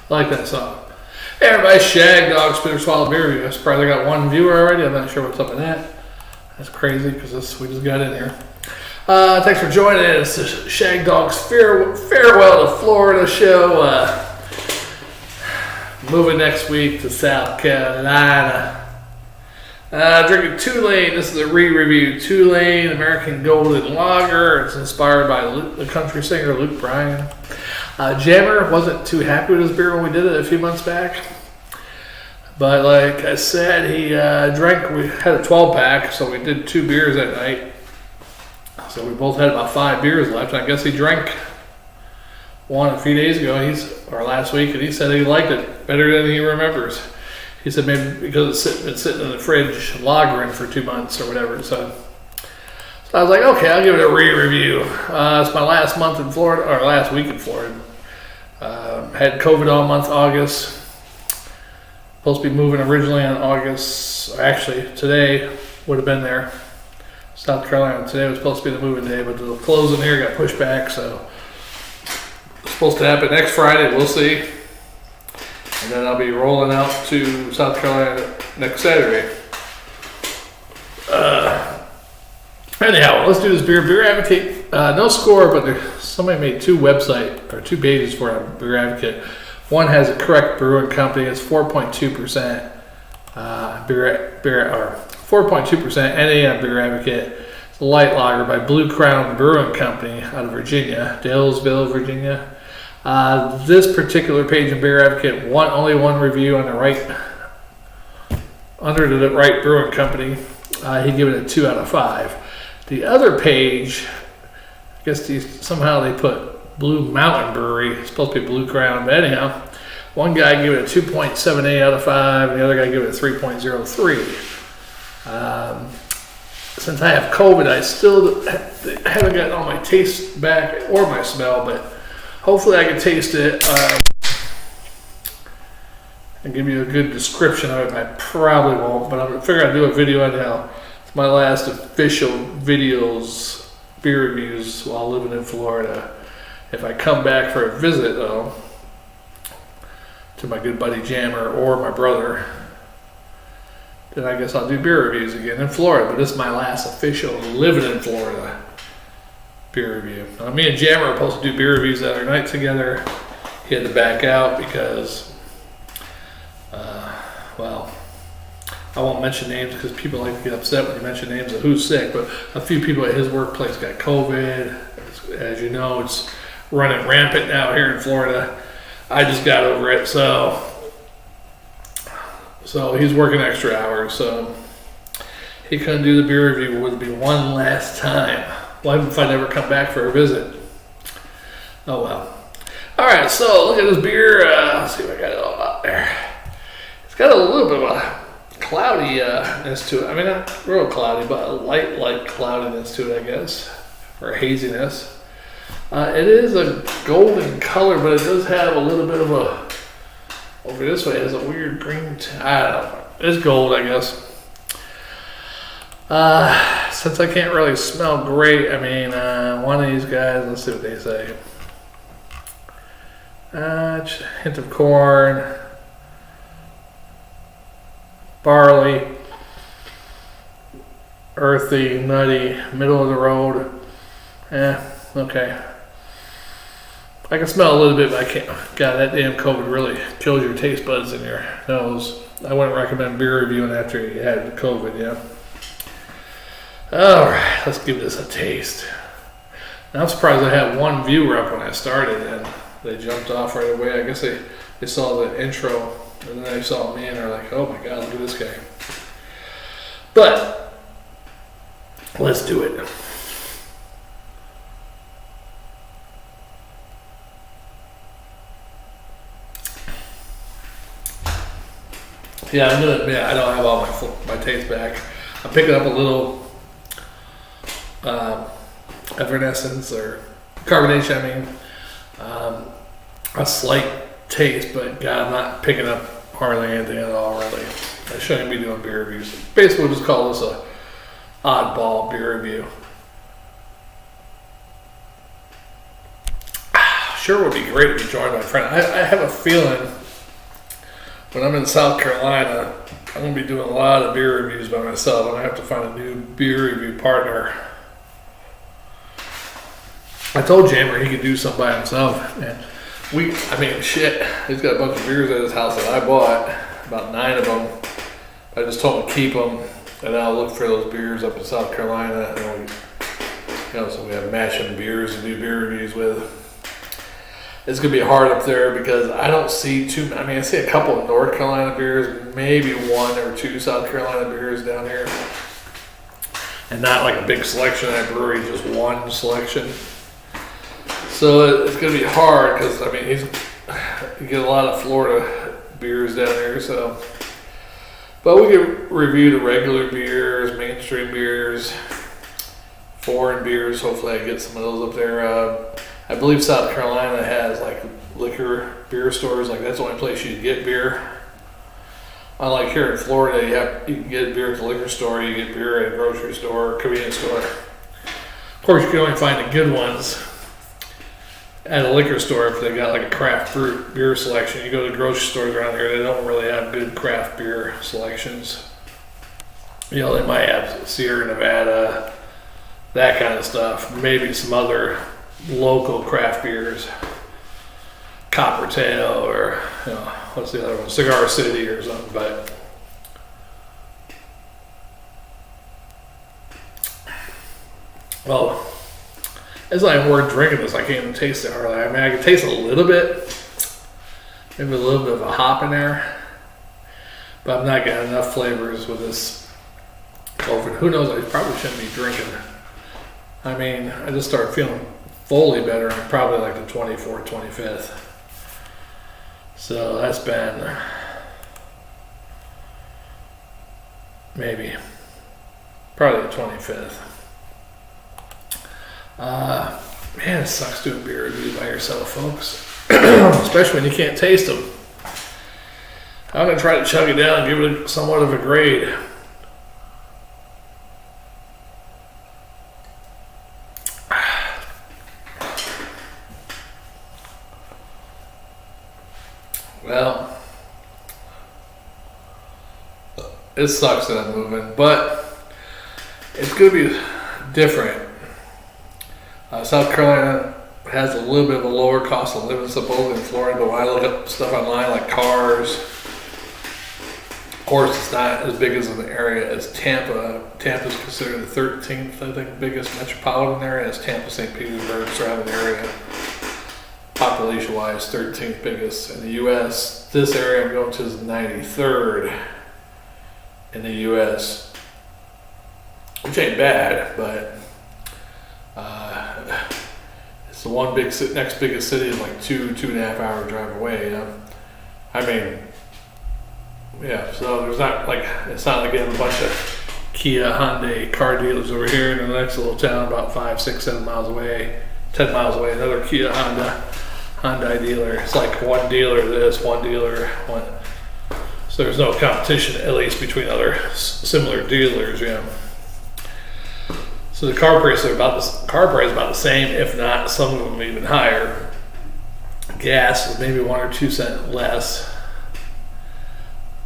I like that song. Hey everybody, Shagdog, Spitter Swallow Beer Review. I'm surprised I got one viewer already. I'm not sure what's up with that. That's crazy because we just got in here. Thanks for joining us. This is Shagdog's Farewell to Florida show. Moving next week to South Carolina. Drinking Tulane. This is a re-review. Tulane American Golden Lager. It's inspired by the country singer Luke Bryan. Jammer wasn't too happy with his beer when we did it a few months back. But like I said, he drank, we had a 12-pack, so we did 2 beers that night. So we both had about 5 beers left. I guess he drank one a few days ago, or last week, and he said he liked it better than he remembers. He said maybe because it's been sitting in the fridge lagering for 2 months or whatever. So I was like, okay, I'll give it a re-review. It's my last month in Florida, or last week in Florida. Had COVID all month August. Supposed to be moving originally on August. Actually, today would have been there. South Carolina. Today was supposed to be the moving day, but the closing here got pushed back, so it's supposed to happen next Friday. We'll see. And then I'll be rolling out to South Carolina next Saturday. Anyhow, let's do this beer. Beer Advocate, no score, but somebody made 2 pages for a Beer Advocate. One has a correct brewing company. It's 4.2% or 4.2% NA on Beer Advocate. It's a light lager by Blue Crown Brewing Company out of Virginia, Dalesville, Virginia. This particular page in Beer Advocate, only one review on the right, under the right brewing company. He gave it a 2 out of 5. The other page, I guess somehow they put Blue Mountain Brewery. It's supposed to be Blue Crown, but anyhow, one guy gave it a 2.78 out of 5, and the other guy gave it a 3.03. Since I have COVID, I still haven't gotten all my taste back or my smell, but hopefully I can taste it and give you a good description of it. I probably won't, but I'm figuring I'd do a video on how it's my last official videos, beer reviews while living in Florida. If I come back for a visit, though, to my good buddy Jammer or my brother, then I guess I'll do beer reviews again in Florida. But this is my last official living in Florida beer review. Now, me and Jammer were supposed to do beer reviews the other night together. He had to back out because, well, I won't mention names because people like to get upset when you mention names of who's sick. But a few people at his workplace got COVID. As you know, it's running rampant now here in Florida. I just got over it, so he's working extra hours, so he couldn't do the beer review. It would be one last time. Well, if I never come back for a visit. Oh well. All right, so look at this beer. Let's see if I got it all out there. It's got a little bit of a cloudiness to it. I mean, not real cloudy, but a light cloudiness to it, I guess, or haziness. It is a golden color, but it does have a little bit of a, over this way, it has a weird green, I don't know. It's gold, I guess. Since I can't really smell great, I mean, one of these guys, let's see what they say. Just a hint of corn, barley, earthy, nutty, middle of the road. Okay. I can smell a little bit, but I can't. God, that damn COVID really kills your taste buds in your nose. I wouldn't recommend beer reviewing after you had COVID, yeah. All right, let's give this a taste. Now, I'm surprised I had one viewer up when I started, and they jumped off right away. I guess they saw the intro, and then they saw me, and they're like, oh my God, look at this guy. But let's do it. Yeah, I'm gonna admit I don't have all my taste back. I'm picking up a little effervescence or carbonation. I mean, a slight taste, but God, I'm not picking up hardly anything at all. Really, I shouldn't be doing beer reviews. Basically, we'll just call this a oddball beer review. sure would be great to be joined by a friend. I have a feeling when I'm in South Carolina, I'm going to be doing a lot of beer reviews by myself. I'm going to have to find a new beer review partner. I told Jammer he could do something by himself. And shit. He's got a bunch of beers at his house that I bought, about 9 of them. I just told him to keep them, and I'll look for those beers up in South Carolina. And so we have matching beers to do beer reviews with. It's going to be hard up there because I don't see too many. I mean, I see a couple of North Carolina beers, maybe 1 or 2 South Carolina beers down here. And not like a big selection at Brewery, just one selection. So it's going to be hard because, I mean, you get a lot of Florida beers down there. So, but we can review the regular beers, mainstream beers, foreign beers. Hopefully I get some of those up there. I believe South Carolina has like liquor beer stores. Like that's the only place you can get beer. Unlike here in Florida, you can get beer at the liquor store, you get beer at a grocery store, convenience store. Of course, you can only find the good ones at a liquor store if they got like a craft beer selection. You go to grocery stores around here, they don't really have good craft beer selections. They might have Sierra Nevada, that kind of stuff. Maybe some other local craft beers, Coppertail, or what's the other one, Cigar City or something. But it's not even worth drinking this. I can't even taste it hardly. I mean, I can taste a little bit, maybe a little bit of a hop in there, but I'm not getting enough flavors with this over. Who knows? I probably shouldn't be drinking. I mean, I just started feeling fully better on probably like the 24th, 25th. So that's been probably the 25th. Man, it sucks doing beer reviews by yourself, folks. Especially when you can't taste them. I'm going to try to chug it down and give it somewhat of a grade. Well, it sucks that I'm moving, but it's going to be different. South Carolina has a little bit of a lower cost of living supposedly in Florida, but when I look up stuff online like cars, of course it's not as big as an area as Tampa. Tampa is considered the 13th, I think, biggest metropolitan area, as Tampa, St. Petersburg, surrounding area. Population-wise, 13th biggest in the U.S. This area I'm going to is 93rd in the U.S., which ain't bad, but it's the one next biggest city is like 2.5 hour drive away. I mean, yeah. So there's not like it's not like you have a bunch of Kia, Hyundai car dealers over here in the next little town about 5, 6, 7 miles away, 10 miles away. Another Kia, Hyundai dealer. It's like one dealer this, one dealer one. So there's no competition, at least between other similar dealers. So the car price is about the same, if not some of them even higher. Gas is maybe 1 or 2 cents less.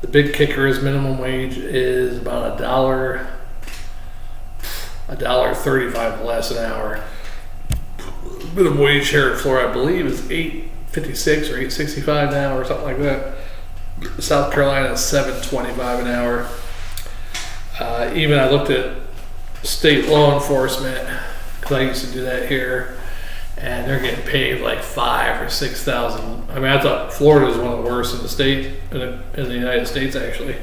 The big kicker is minimum wage is about $1.35 less an hour. Minimum wage here in Florida, I believe, is $8.56 or $8.65 an hour or something like that. South Carolina is $7.25 an hour. Even I looked at state law enforcement, because I used to do that here, and they're getting paid like $5,000 or $6,000. I mean, I thought Florida is one of the worst in the state, in the United States actually,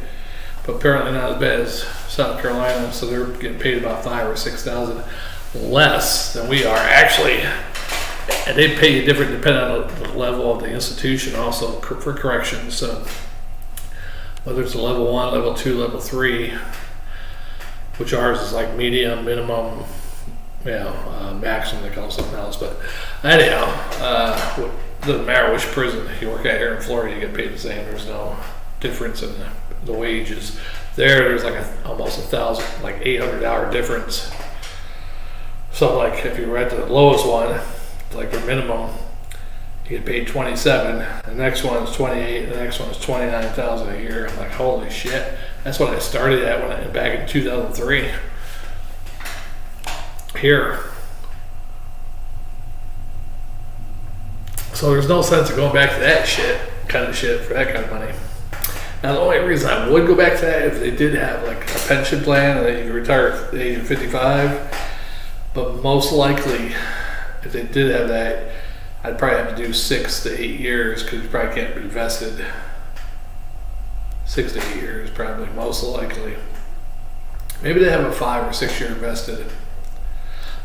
but apparently not as bad as South Carolina. So they're getting paid about $5,000 or $6,000 less than we are actually, and they pay you different depending on the level of the institution, also for corrections. So whether it's a level 1, level 2, level 3. Which ours is like medium, minimum, maximum, they call it something else. But anyhow, it doesn't matter which prison you work at here in Florida, you get paid the same. There's no difference in the wages. There's like almost $1,000, like $800 difference. So like if you were at the lowest one, like your minimum you get paid 27. The next one is 28. The next one is 29,000 a year. I'm like, holy shit! That's what I started at back in 2003. Here. So there's no sense of going back to that kind of shit for that kind of money. Now the only reason I would go back to that if they did have like a pension plan and that you retire at the age of 55. But most likely, if they did have that, I'd probably have to do 6 to 8 years because you probably can't be vested. 6 to 8 years, probably most likely. Maybe they have a 5 or 6 year vested.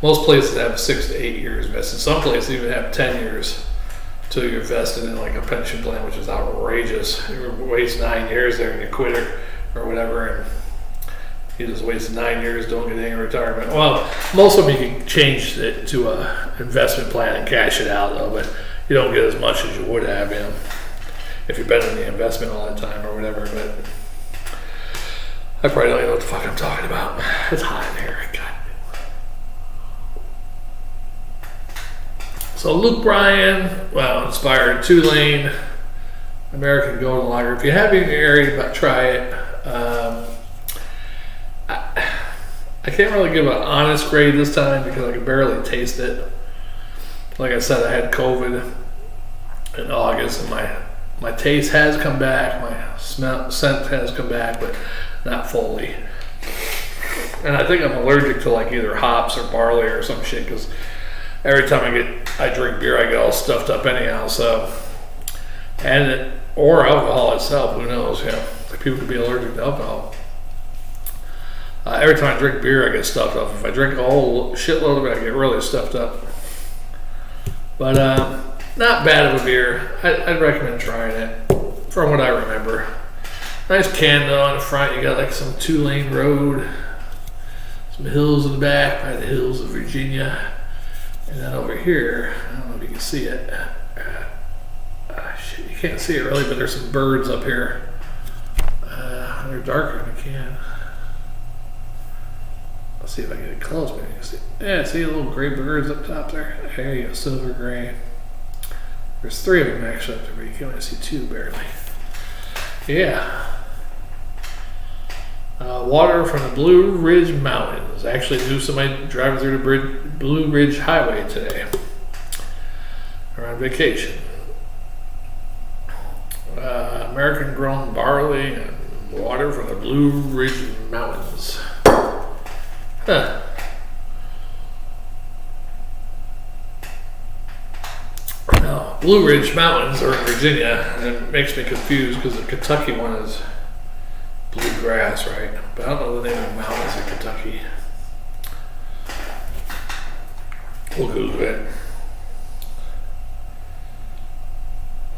Most places have 6 to 8 years vested. Some places even have 10 years till you're vested in like a pension plan, which is outrageous. You waste 9 years there and you quit it or whatever, and you just wasted 9 years, don't get any retirement. Well, most of them you can change it to a investment plan and cash it out though, but you don't get as much as you would have, you know, if you've been in the investment all the time or whatever. But I probably don't even know what the fuck I'm talking about. It's hot in here, God. So Luke Bryan, well, inspired 2-lane American Golden Lager. If you have it in your area, try it. I can't really give an honest grade this time because I can barely taste it. Like I said, I had COVID in August, and my taste has come back, my scent has come back, but not fully. And I think I'm allergic to like either hops or barley or some shit because every time I drink beer, I get all stuffed up anyhow. So, or alcohol itself, who knows? You know, people could be allergic to alcohol. Every time I drink beer, I get stuffed up. If I drink a whole shitload of it, I get really stuffed up. But not bad of a beer. I'd recommend trying it. From what I remember, nice can though on the front. You got like some 2-lane road, some hills in the back by the hills of Virginia. And then over here, I don't know if you can see it. Shit, you can't see it really, but there's some birds up here. They're darker than I can. Let's see if I can get it close. Maybe you can see. Yeah, see the little gray birds up top there? There you go, silver gray. There's 3 of them actually up there, but you can only see 2 barely. Yeah. Water from the Blue Ridge Mountains. Actually knew somebody driving through the Blue Ridge Highway today. Or on vacation. American grown barley and water from the Blue Ridge Mountains. Huh. Now, Blue Ridge Mountains are in Virginia, and it makes me confused because the Kentucky one is bluegrass, right? But I don't know the name of the mountains in Kentucky. We'll Google it.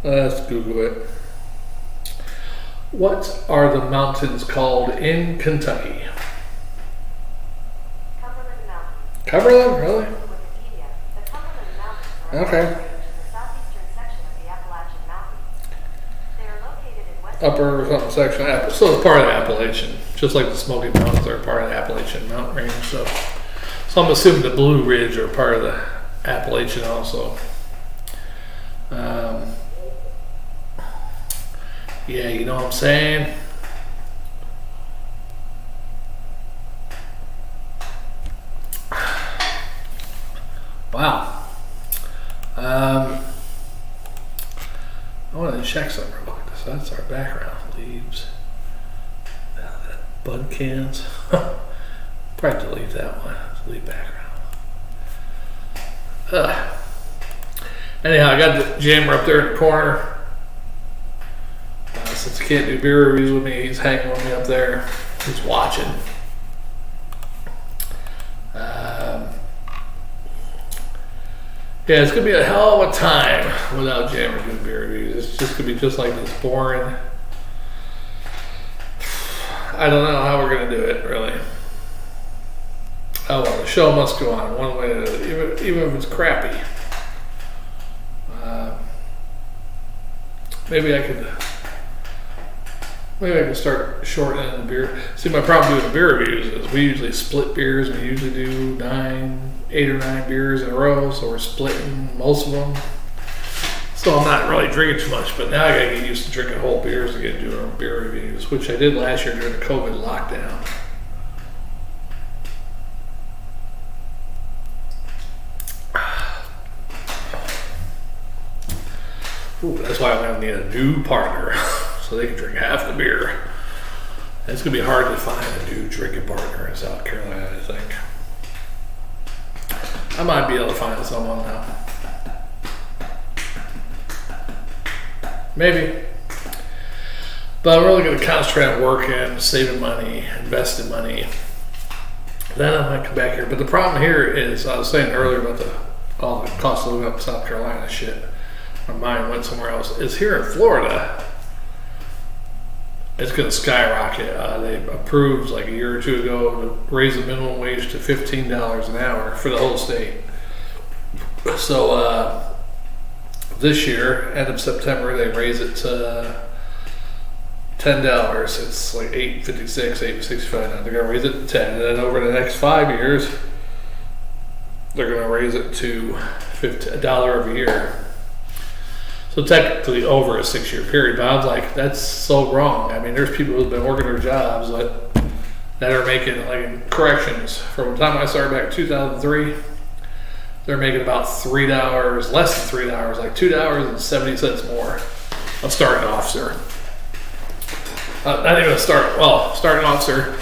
Let's Google it. What are the mountains called in Kentucky? Cumberland Mountains. Cumberland, really? Wikipedia. The Cumberland Mountains are Okay. located in the southeastern section of the Appalachian Mountains. They are located in western Upper or something section. So it's part of the Appalachian. Just like the Smoky Mountains are part of the Appalachian mountain range. So I'm assuming the Blue Ridge are part of the Appalachian also. Yeah, you know what I'm saying? Wow. I want to check something real quick. So that's our background. Leaves. Bud cans. Probably delete that one. Delete background. Anyhow, I got the jammer up there in the corner. Since he can't do beer reviews with me, he's hanging with me up there. He's watching. Yeah, it's gonna be a hell of a time without Jammer doing beer reviews. It's just gonna be just like this boring. I don't know how we're gonna do it, really. Oh well, the show must go on one way or another, even if it's crappy. Maybe I could start shortening the beer. See, my problem doing the beer reviews is we usually split beers. We usually do 8 or 9 beers in a row, so we're splitting most of them. So I'm not really drinking too much, but now I gotta get used to drinking whole beers again, doing beer reviews, which I did last year during the COVID lockdown. Ooh, that's why I'm gonna need a new partner, so they can drink half the beer. It's gonna be hard to find a new drinking partner in South Carolina, I think. I might be able to find someone now. Maybe. But I'm really going to concentrate on working, saving money, investing money. Then I might come back here. But the problem here is, I was saying earlier about all the cost of living up in South Carolina shit. My mind went somewhere else. Is here in Florida, it's going to skyrocket. They approved like a year or two ago to raise the minimum wage to $15 an hour for the whole state. So this year, end of September, they raise it to $10. It's like $8.56, $8.65 now. They're going to raise it to 10, and then over the next 5 years, they're going to raise it to $1 every year. So technically over a 6-year period, but I was like, that's so wrong. I mean, there's people who've been working their jobs that are making, like in corrections, from the time I started back in 2003, they're making about $3, less than $3, like $2.70 more. A starting officer. Not even starting officer.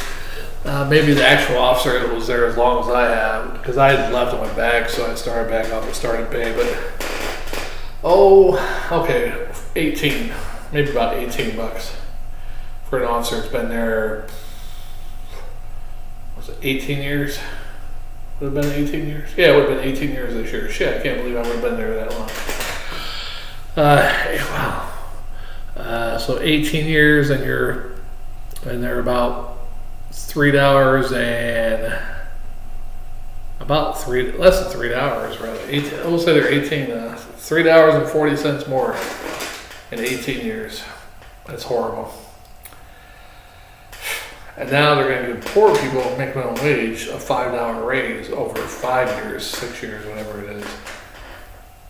Maybe the actual officer that was there as long as I have, because I had left and went back, so I started back off the starting pay, but 18, maybe about $18 for an officer that's been there, was it 18 years? Would have been 18 years? Yeah, it would have been 18 years this year. Shit, I can't believe I would have been there that long. Wow. So 18 years, and they're about $3 and less than $3, really. I will say they're 18. $3.40 more in 18 years. That's horrible. And now they're going to give poor people make minimum wage a $5 raise over 5 years, 6 years, whatever it is.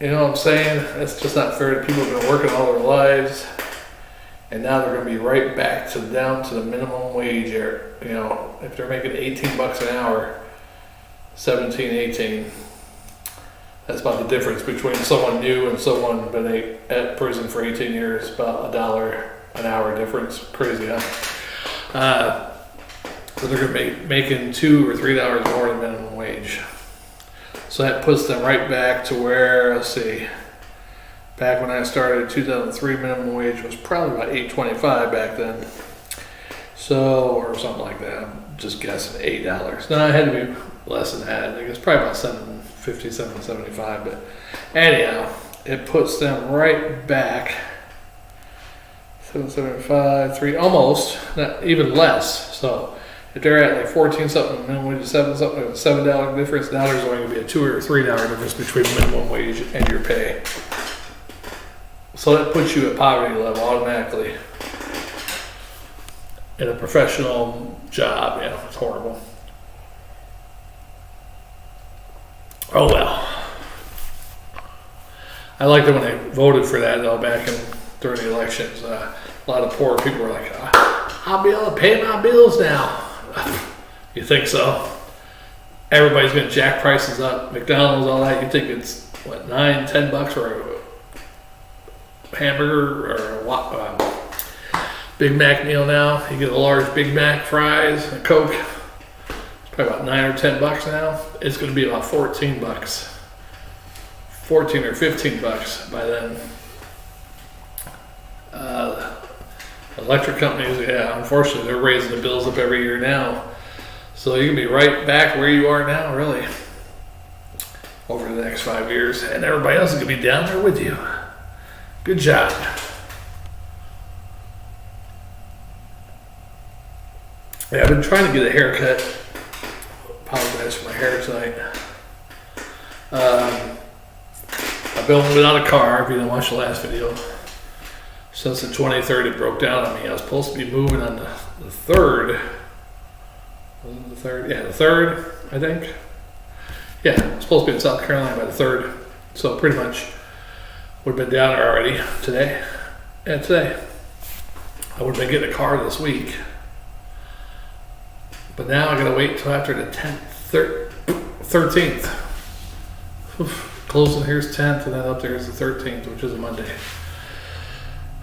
You know what I'm saying? That's just not fair to people who've been working all their lives, and now they're going to be right back down to the minimum wage. You know, if they're making $18 an hour, 17, 18. That's about the difference between someone new and someone been at prison for 18 years. About $1 an hour difference. Crazy, huh? So they're going to be making $2 or $3 more than minimum wage. So that puts them right back to where, let's see, back when I started in 2003, minimum wage was probably about $8.25 back then. So, or something like that. I'm just guessing $8. No, it had to be less than that. I think it's probably about $7.50, $7.75. But anyhow, it puts them right back. 7.75, 3, almost, not even less. So if they're at like 14 something, minimum wage is 7 something, $7 difference. Now there's only going to be a $2 or $3 difference between minimum wage and your pay. So that puts you at poverty level automatically in a professional job. Yeah, it's horrible. Oh well. I liked it when they voted for that though back during the elections. A lot of poor people were like, I'll be able to pay my bills now. You think so? Everybody's going to jack prices up. McDonald's, all that. You think it's, what, $9, $10 for a hamburger or a Big Mac meal now? You get a large Big Mac, fries, and a Coke. It's probably about $9 or $10 now. It's going to be about $14. 14 or $15 by then. Electric companies, yeah, unfortunately, they're raising the bills up every year now. So you can be right back where you are now, really, over the next 5 years. And everybody else is going to be down there with you. Good job. Yeah, I've been trying to get a haircut. Apologize for my hair tonight. I've been without a car, if you didn't watch the last video. Since the 23rd, it broke down on me. I was supposed to be moving on the 3rd. Was it the 3rd? Yeah, the 3rd, I think. Yeah, I was supposed to be in South Carolina by the 3rd. So pretty much Would have been down there already today. Yeah, today. I would have been getting a car this week. But now I gotta wait till after the 13th. Oof. Closing here's 10th, and then up there is the 13th, which is a Monday.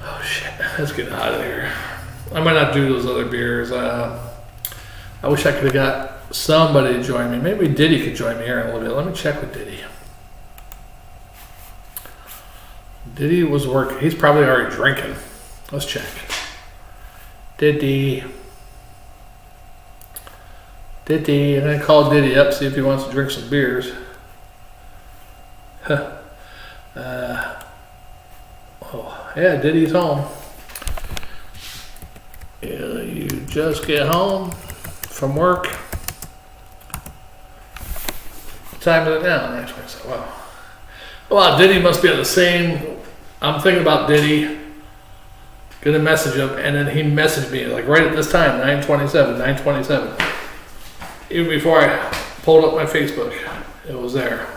Oh shit, it's getting hot in here. I might not do those other beers. I wish I could have got somebody to join me. Maybe Diddy could join me here in a little bit. Let me check with Diddy. Diddy was working. He's probably already drinking. Let's check. Diddy. I'm gonna call Diddy up, see if he wants to drink some beers. Oh, yeah, Diddy's home. Yeah, you just get home from work. What time is it now? 9:27. Wow. Well, Diddy must be on the same. I'm thinking about Diddy. Gonna message him, and then he messaged me like right at this time, 9:27. Even before I pulled up my Facebook, it was there.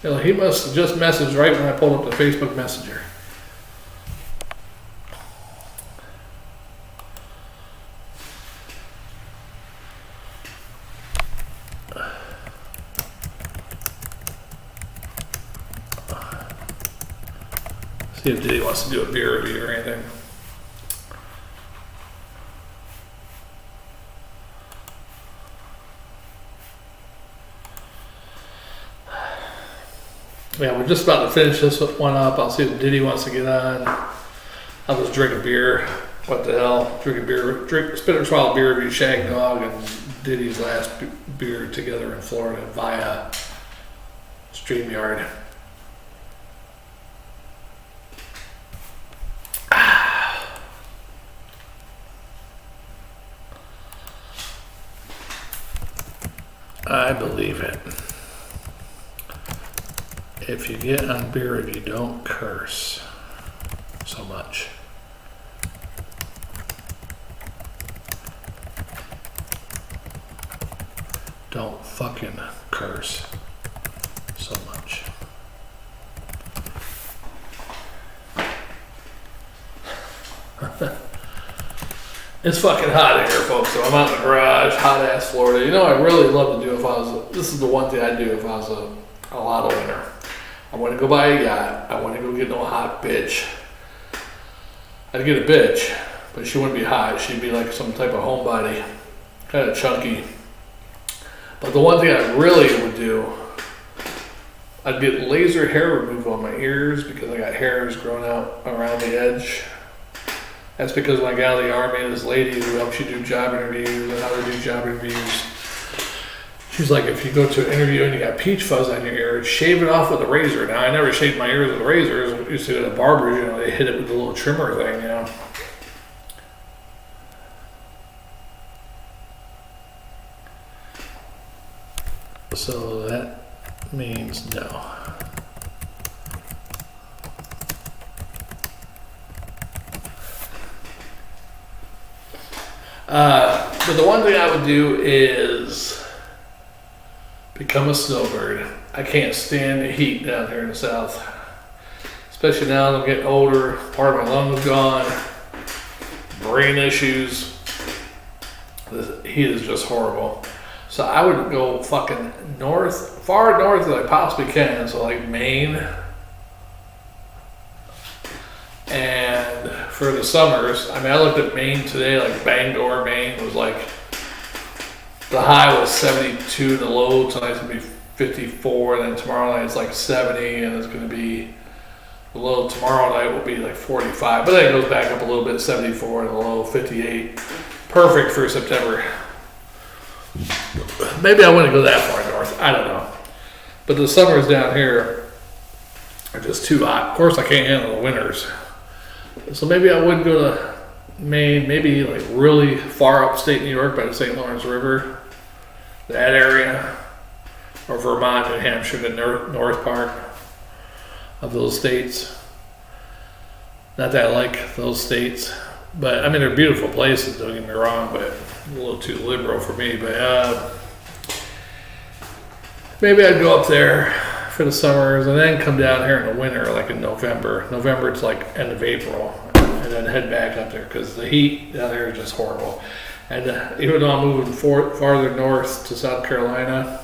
You know, he must have just messaged right when I pulled up the Facebook Messenger. See if Diddy wants to do a beer review or anything. Yeah, we're just about to finish this one up. I'll see if Diddy wants to get on. I'll just drink a beer. What the hell? Drink a beer. Spinner Swallow beer review, Shagdog and Diddy's last beer together in Florida via StreamYard. I believe it. If you get on beer review, don't curse so much. Don't fucking curse so much. It's fucking hot in here, folks. So I'm out in the garage, hot ass Florida. You know, I really love to do if I was. This is the one thing I'd do if I was a lot of winter. I want to go buy a yacht. I want to go get no hot bitch. I'd get a bitch, but she wouldn't be hot. She'd be like some type of homebody, kind of chunky. But the one thing I really would do, I'd get laser hair removal on my ears because I got hairs growing out around the edge. That's because when I got out of the army, this lady who helps you do job interviews and how to do job interviews, she's like, if you go to an interview and you got peach fuzz on your ear, shave it off with a razor. Now, I never shaved my ears with razors. I used to go to barbers, you know, they hit it with a little trimmer thing, you know. So that means no. But the one thing I would do is become a snowbird. I can't stand the heat down here in the south. Especially now that I'm getting older, part of my lungs gone, brain issues. The heat is just horrible. So I would go fucking north, far north as I possibly can. So like Maine. And for the summers, I mean, I looked at Maine today, like Bangor, Maine was like, the high was 72, the low tonight's gonna be 54, and then tomorrow night it's like 70, and it's gonna be, the low tomorrow night will be like 45, but then it goes back up a little bit, 74, and the low 58. Perfect for September. Maybe I wouldn't go that far north, I don't know. But the summers down here are just too hot. Of course I can't handle the winters. So maybe I would go to Maine, maybe like really far upstate New York by the St. Lawrence River, that area, or Vermont, New Hampshire, the north part of those states. Not that I like those states, but I mean they're beautiful places, don't get me wrong, but a little too liberal for me. But maybe I'd go up there for the summers, and then come down here in the winter, like in November. November, it's like end of April, and then head back up there because the heat down there is just horrible. And even though I'm moving farther north to South Carolina,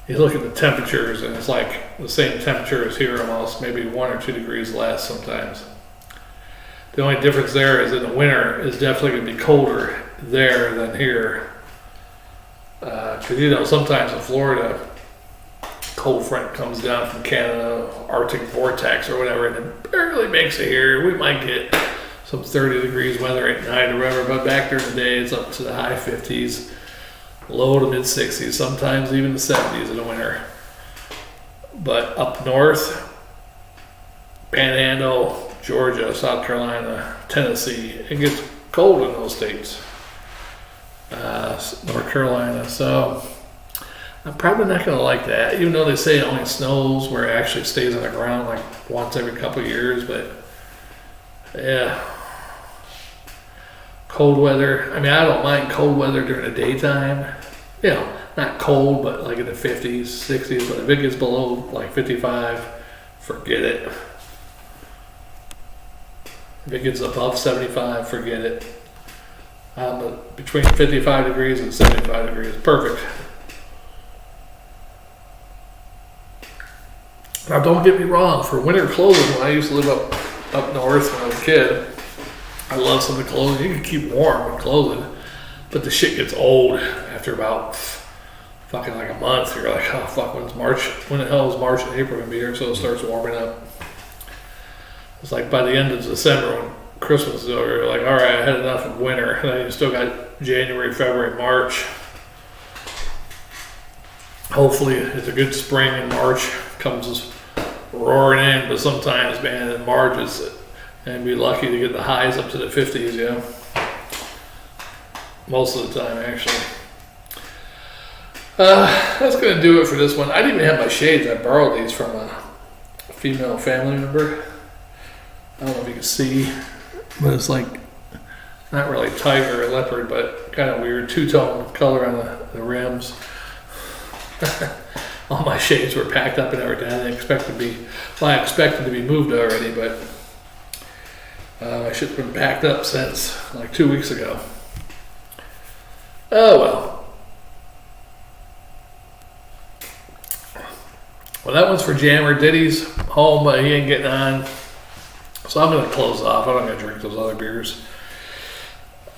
you look at the temperatures, and it's like the same temperature as here almost, maybe 1 or 2 degrees less sometimes. The only difference there is in the winter is definitely going to be colder there than here. Because you know, sometimes in Florida, cold front comes down from Canada, Arctic vortex or whatever, and it barely makes it here. We might get some 30 degrees weather at night or whatever, but back during the day, it's up to the high 50s, low to mid 60s, sometimes even the 70s in the winter. But up north, Panhandle, Georgia, South Carolina, Tennessee, it gets cold in those states. North Carolina, so I'm probably not going to like that, even though they say it only snows where it actually stays on the ground like once every couple of years. But yeah, cold weather. I mean, I don't mind cold weather during the daytime, you know, not cold, but like in the 50s, 60s. But if it gets below like 55, forget it. If it gets above 75, forget it. Between 55 degrees and 75 degrees, perfect. Now, don't get me wrong. For winter clothing, when I used to live up north when I was a kid, I love some of the clothing. You can keep warm with clothing, but the shit gets old after about fucking like a month. You're like, oh fuck, when's March? When the hell is March and April gonna be here? So it starts warming up. It's like by the end of December when Christmas is over, you're like, all right, I had enough of winter. And then you still got January, February, March. Hopefully it's a good spring in March. Comes roaring in, but sometimes, man, in March and be lucky to get the highs up to the 50s, you know. Most of the time, actually. That's gonna do it for this one. I didn't even have my shades. I borrowed these from a female family member. I don't know if you can see, but it's like not really tiger or leopard, but kind of weird two-tone color on the rims. All my shades were packed up and everything. I expected to be moved already, but my shit's been packed up since like 2 weeks ago. Oh well. Well, that one's for Jammer. Diddy's home, but he ain't getting on. So I'm going to close off. I'm not going to drink those other beers.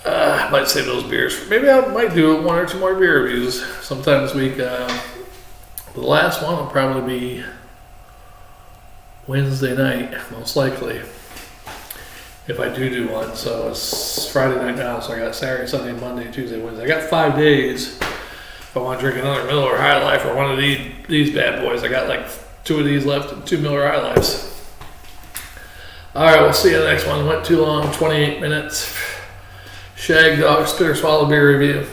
I might save those beers. Maybe I might do 1 or 2 more beer reviews sometime this week. The last one will probably be Wednesday night, most likely, if I do one. So it's Friday night now, so I got Saturday, Sunday, Monday, Tuesday, Wednesday. I got 5 days. If I want to drink another Miller High Life or one of these bad boys, I got like 2 of these left and 2 Miller High Lifes. All right, we'll see you in the next one. Went too long, 28 minutes. Shagdog Spitter Swallow Beer Review.